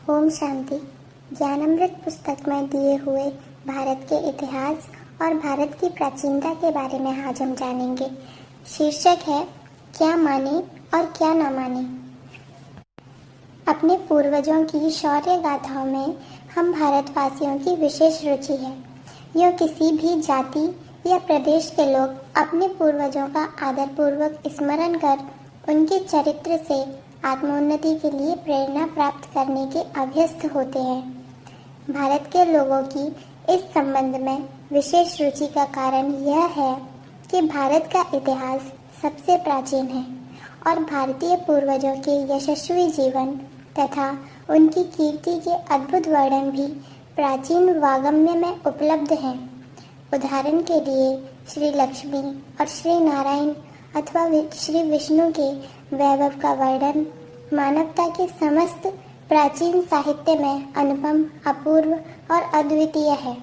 ओम शांति। ज्ञानामृत पुस्तक में दिए हुए भारत के इतिहास और भारत की प्राचीनता के बारे में आज हम जानेंगे। शीर्षक है क्या माने और क्या न माने। अपने पूर्वजों की शौर्य गाथाओं में हम भारतवासियों की विशेष रुचि है। यूँ किसी भी जाति या प्रदेश के लोग अपने पूर्वजों का आदरपूर्वक स्मरण कर उनके चरित्र से आत्मोन्नति के लिए प्रेरणा प्राप्त करने के अभ्यस्त होते हैं। भारत के लोगों की इस संबंध में विशेष रुचि का कारण यह है कि भारत का इतिहास सबसे प्राचीन है और भारतीय पूर्वजों के यशस्वी जीवन तथा उनकी कीर्ति के अद्भुत वर्णन भी प्राचीन वाङ्मय में उपलब्ध हैं। उदाहरण के लिए श्री लक्ष्मी और श्री नारायण अथवा श्री विष्णु के वैभव का वर्णन मानवता के समस्त प्राचीन साहित्य में अनुपम, अपूर्व और अद्वितीय है।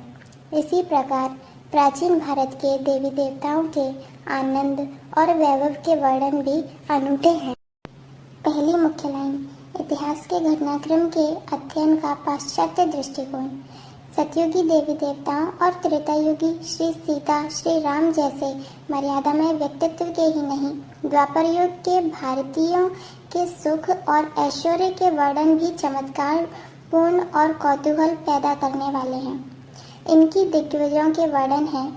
इसी प्रकार प्राचीन भारत के देवी देवताओं के आनंद और वैभव के वर्णन भी अनूठे हैं। पहली मुख्य लाइन, इतिहास के घटनाक्रम के अध्ययन का पाश्चात्य दृष्टिकोण। सतयुगी देवी देवताओं और त्रेतायुगी श्री सीता, श्री राम जैसे मर्यादामय व्यक्तित्व के ही नहीं, द्वापर युग के भारतीयों के सुख और ऐश्वर्य के वर्णन भी चमत्कार पूर्ण और कौतूहल पैदा करने वाले हैं। इनकी दिग्विजयों के वर्णन हैं,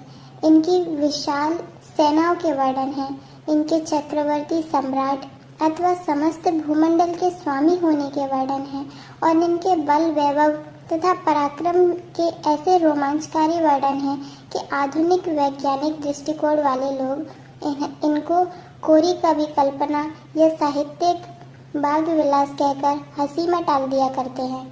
इनकी विशाल सेनाओं के वर्णन हैं, इनके चक्रवर्ती सम्राट अथवा समस्त भूमंडल के स्वामी होने के वर्णन हैं और इनके बल, वैभव तथा पराक्रम के ऐसे रोमांचकारी वर्णन हैं कि आधुनिक वैज्ञानिक दृष्टिकोण वाले लोग इनको कोरी कवि कल्पना या साहित्यिक बाग विलास कहकर हंसी में टाल दिया करते हैं।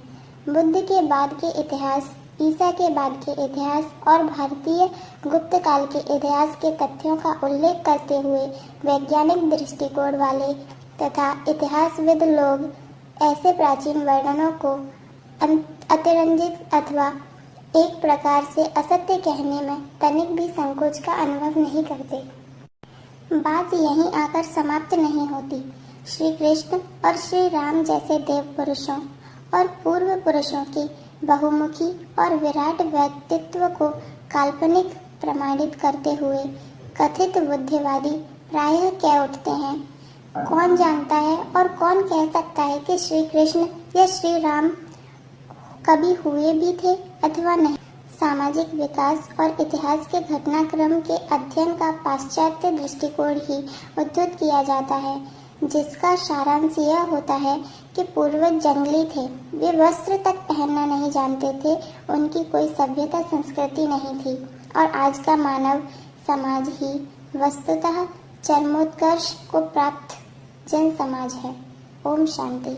बुद्ध के बाद के इतिहास, ईसा के बाद के इतिहास और भारतीय गुप्त काल के इतिहास के तथ्यों का उल्लेख करते हुए वैज्ञानिक दृष्टिकोण वाले तथा इतिहासविद लोग ऐसे प्राचीन वर्णनों को अतिरंजित अथवा एक प्रकार से असत्य कहने में तनिक भी संकोच का अनुभव नहीं करते। बात यहीं आकर समाप्त नहीं होती। श्री कृष्ण और श्री राम जैसे देव पुरुषों और पूर्व पुरुषों की बहुमुखी और विराट व्यक्तित्व को काल्पनिक प्रमाणित करते हुए कथित बुद्धिवादी प्रायः कह उठते हैं, कौन जानता है और कौन कह सकता है कि श्री कृष्ण या श्री राम कभी हुए भी थे अथवा नहीं। सामाजिक विकास और इतिहास के घटनाक्रम के अध्ययन का पाश्चात्य दृष्टिकोण ही उद्धृत किया जाता है, जिसका सारांश यह होता है कि पूर्वज जंगली थे, वे वस्त्र तक पहनना नहीं जानते थे, उनकी कोई सभ्यता संस्कृति नहीं थी और आज का मानव समाज ही वस्तुतः चरमोत्कर्ष को प्राप्त जन समाज है। ओम शांति।